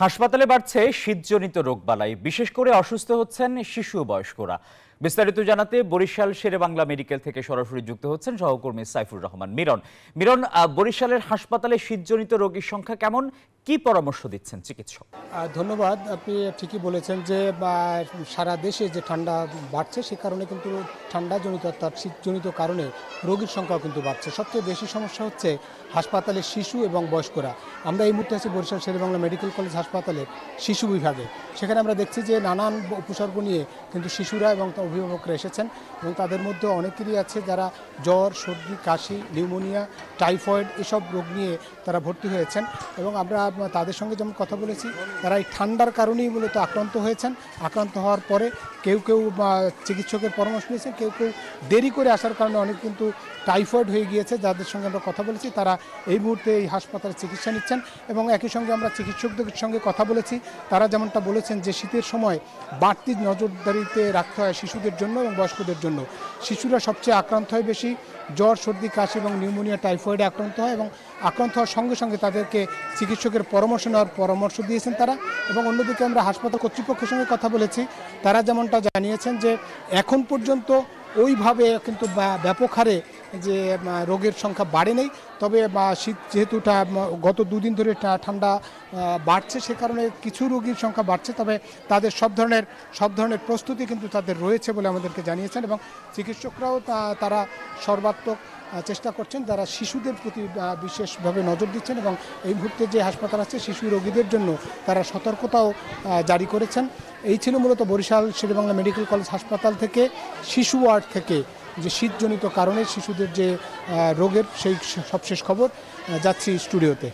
হাসপাতালে বাড়ছে শীতজনিত রোগবালাই, বিশেষ করে অসুস্থ হচ্ছেন শিশু ও বয়স্করা। বিস্তারিত জানাতে বরিশাল শেরেবাংলা মেডিকেল থেকে সরাসরি যুক্ত হচ্ছেন সহকর্মী সাইফুর রহমান মিরন। মিরন, বরিশালের হাসপাতালে শীতজনিত রোগীর সংখ্যা কেমন, কি পরামর্শ দিচ্ছেন চিকিৎসক? ধন্যবাদ। আপনি ঠিকই বলেছেন যে সারা দেশে যে ঠান্ডা বাড়ছে সে কারণে কিন্তু ঠান্ডাজনিত অর্থাৎ শীতজনিত কারণে রোগীর সংখ্যাও কিন্তু বাড়ছে। সবচেয়ে বেশি সমস্যা হচ্ছে হাসপাতালে শিশু এবং বয়স্করা। আমরা এই মুহূর্তে আছি বরিশাল শেরেবাংলা মেডিকেল কলেজ হাসপাতালের শিশু বিভাগে। সেখানে আমরা দেখছি যে নানান উপসর্গ নিয়ে কিন্তু শিশুরা এবং অভিভাবকরা এসেছেন এবং তাদের মধ্যে অনেকেরই আছে যারা জ্বর, সর্দি, কাশি, নিউমোনিয়া, টাইফয়েড এসব রোগ নিয়ে তারা ভর্তি হয়েছেন এবং আমরা তাদের সঙ্গে যেমন কথা বলেছি তারা এই ঠান্ডার কারণেই মূলত আক্রান্ত হয়েছেন। আক্রান্ত হওয়ার পরে কেউ কেউ চিকিৎসকের পরামর্শ নিয়েছেন, কেউ কেউ দেরি করে আসার কারণে অনেক কিন্তু টাইফয়েড হয়ে গিয়েছে। যাদের সঙ্গে আমরা কথা বলেছি তারা এই মুহূর্তে এই হাসপাতালে চিকিৎসা নিচ্ছেন এবং একই সঙ্গে আমরা চিকিৎসকদের সঙ্গে কথা বলেছি। তারা যেমনটা বলেছেন যে শীতের সময় বাড়তি নজরদারিতে রাখতে হয় শিশুদের জন্য এবং বয়স্কদের জন্য। শিশুরা সবচেয়ে আক্রান্ত হয় বেশি, জ্বর, সর্দি, কাশি এবং নিউমোনিয়া, টাইফয়েডে আক্রান্ত হয় এবং আক্রান্ত হওয়ার সঙ্গে সঙ্গে তাদেরকে চিকিৎসকের পরামর্শ নেওয়ার পরামর্শ দিয়েছেন তারা। এবং অন্যদিকে আমরা হাসপাতাল কর্তৃপক্ষের সঙ্গে কথা বলেছি, তারা যেমনটা জানিয়েছেন যে এখন পর্যন্ত ওইভাবে কিন্তু ব্যাপক হারে যে রোগের সংখ্যা বাড়ে নেই। তবে শীত যেহেতু গত দুদিন ধরে ঠান্ডা বাড়ছে সে কারণে কিছু রোগীর সংখ্যা বাড়ছে, তবে তাদের সব ধরনের প্রস্তুতি কিন্তু তাদের রয়েছে বলে আমাদেরকে জানিয়েছেন এবং চিকিৎসকরাও তারা সর্বাত্মক চেষ্টা করছেন, যারা শিশুদের প্রতি বিশেষভাবে নজর দিচ্ছেন এবং এই মুহূর্তে যে হাসপাতাল আছে শিশু রোগীদের জন্য তারা সতর্কতাও জারি করেছেন। এই ছিল মূলত বরিশাল শেরেবাংলা মেডিকেল কলেজ হাসপাতাল থেকে শিশু ওয়ার্ড থেকে যে শীতজনিত কারণে শিশুদের যে রোগের সেই সবশেষ খবর। যাচ্ছি স্টুডিওতে।